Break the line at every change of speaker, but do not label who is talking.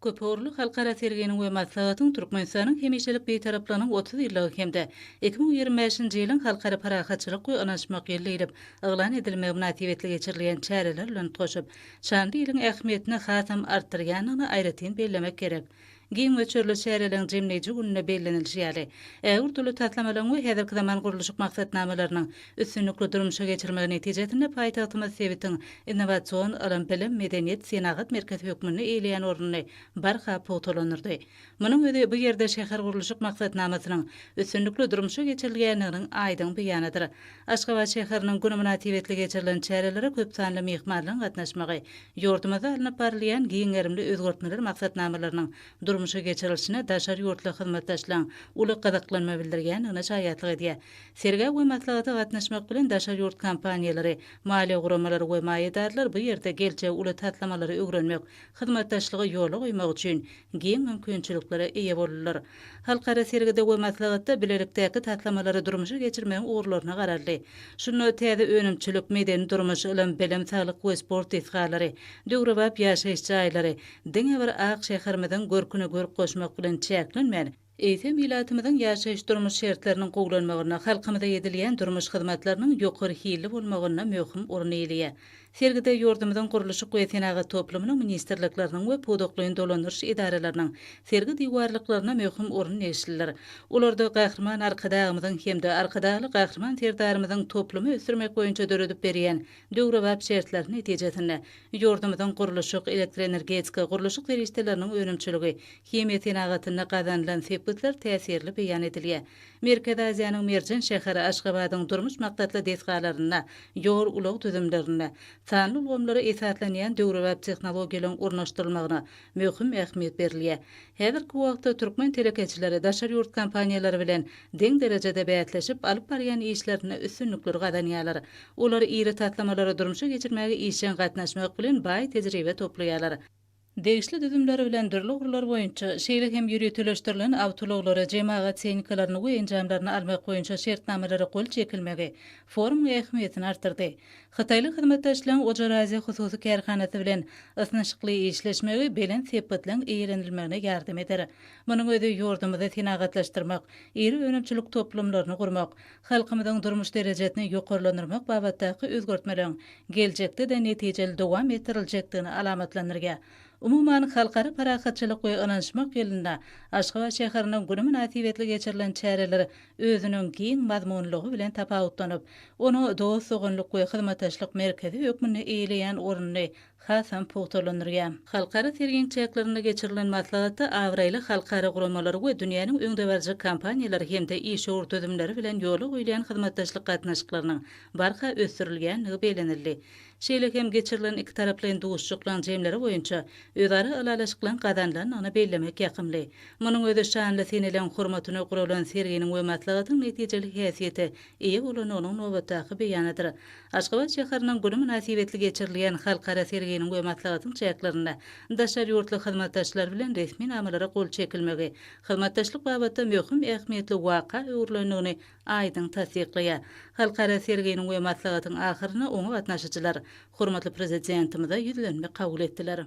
Köpörlü halkara serginin we maslahatyň Türkmenistanyň hemişelik beýtaraplanyň 30 ýyllygy hemde 2025-nji ýylyň halkara parahatçylyk we anaşmak ýylly eglan edilmegi münasibetli geçirilýän çäreler bilen goşup, şanly ýylyň ähmiýetini hasam artdyrýanyny aýratyn bellemek gerek. Giň we çörlü şäherleriň jemleýiji gününe bellenilýär ýaly. Ägir türlü tatlamalaryň we häzirki zaman gurulşyk maksatnamalarynyň üstünlikli durmuşa geçirilmegi netijesinde paýtagtymyz Sebitiň innowasion alan bilim medeniýet senagat merkezi hökmüni eýleýän ornuny barha potolanyrdy. Munyň özi bu ýerde şäher gurulşyk maksatnamasynyň üstünlikli durmuşa geçirilýändiginiň aýdyň beýanydyr. Aşgabat şäheriniň güni münasibetli geçirilen çäreleri köp sanly mehmanlaryň gatnaşmagy, ýurdumyza alınıp barylýan giň erimli özgörtmeler maksatnamalarynyň durmuşa geçirilişine daşary ýurtly hyzmatdaşlaryň uly gadaklanma bildirýändigine şaýatlyk edýär. Serge we maslahaty gatnaşmak bilen daşary ýurt kompaniýalary, maliýe guramalary we maýedarlar bu ýerde gelçe uly tatlamalary öwrenmek, hyzmatdaşlygy ýoly goýmak üçin giň mümkinçiliklere eýe bolurlar. Halkara sergide we maslahatda bilelikdäki tatlamalary durmuşa geçirmegiň uğurlaryna gararly. Şunu täze önümçilik medeni durmuş bilen bilim, saglyk we sport isgalary, döwrebap ýaşaýyş jaýlary, diňe bir ak şäherimiziň görküne görüp goşmak bilen çäklenmän. Eýsem millatymyzyň ýaşaýyş durmuş şertleriniň gowlanmagyna, halkymyza edilýän durmuş hyzmatlarynyň ýokary hili bolmagyna möhüm urun eýleýär. Sergide ýurdumyzyň gurulşyk we senagat toplumynyň ministrlikleriniň we podoklyň dolanýyş idaralariniň sergi diýwarlyklaryna möhüm urun eşliler. Ularda gahrman arkadagymyzyň hemde arkadaly gahrman serdarymyzyň toplumy ösürmek boýunça döredip berýän döwrebap şertler netijesinde ýurdumyzyň gurulşyk elektroenergetika gurulşyk ferişdeleriniň önümçiligi hemme senagatyna gazanylan sebäpler täsirli beýan edilýär. Merkez Aziýanyň merjen şäheri Aşgabatyň durmuş maktatly desgalaryna, ýol ulug tüzümlerine, sanly ulgamlara esaslanýan döwrebap tehnologiýalaryň urnaşdyrylmagyna möhüm ähmiýet berilýär. Häzirki wagtda türkmen telekeçileri daşary ýurt kompaniýalary bilen deň derejede bäýatleşip alyp barýan işlerine üstünlikler gadanýarlar. Olar iri tatlamalary durmuşa geçirmäge işen gatnaşmak bilen baý tejribe toplaýarlar. Degişli düzümleri bilen dürli urlar boýunça şeýle hem ýürütüleşdirilen awtologlara jemagat seňkalaryny we enjamlaryny almak boýunça şertnamalary gol çekilmegi forum ähmiýetini artyrdy. Hytaýly hyzmatdaşlaryň Ojarazi hususy kärhanasy bilen ysnaşykly işleşmegi belen sepetlen eýrenilmegine ýardam eder. Munyň özi ýurdumyzy senagatlaşdyrmak, iri önümçilik toplumlaryny gurmak, halkymyzyň durmuş derejesini ýokarlandyrmak babatdaky özgörtmeleriň geljekde de netijeli dowam ettiriljekdigini alamatlandyrýar. Umuman halkara parahatçylyk we anaşmak ýolunda Aşgabat şäheriniň güni münasibetli geçirilen çäreleri özüniň giň mazmunlygy bilen tapawutlanyp, onu dost soňlyk we hyzmatdaşlyk merkezi hökmüne eýleýän oruny hasam potolanyrýar. Halkara sergiň çäklerinde geçirilen maslahatda awraýly halkara guramalary we dünýäniň öňde barjak kompaniýalary hemde iş ortadymlary bilen ýoly goýulan hyzmatdaşlyk gatnaşyklarynyň barha ösürilýänligi belenildi. Şeýle hem geçirilen iki taraply duşçuklan jemleri boýunça özara alalaşyklaryň gazanlanyny bellemek ýakymly. Munyň özi şanly senilen hormatyna guralan serginiň we maslahatyň netijeli häsiýeti eýe bolan onuň nowatdaky beýanydyr. Aşgabat şäheriniň güni münasibetli geçirilýän halkara serginiň we maslahatyň çäklerinde daşary ýurtly hyzmatdaşlar bilen resmi namalara gol çekilmegi, hyzmatdaşlyk babatda möhüm ähmiýetli waka öwrlenigini aýdyň tasdikleýär. Halkara serginiň we maslahatyň ahyryna oňa gatnaşyjylar hormatly prezidentimize ýüzlenme kabul etdiler.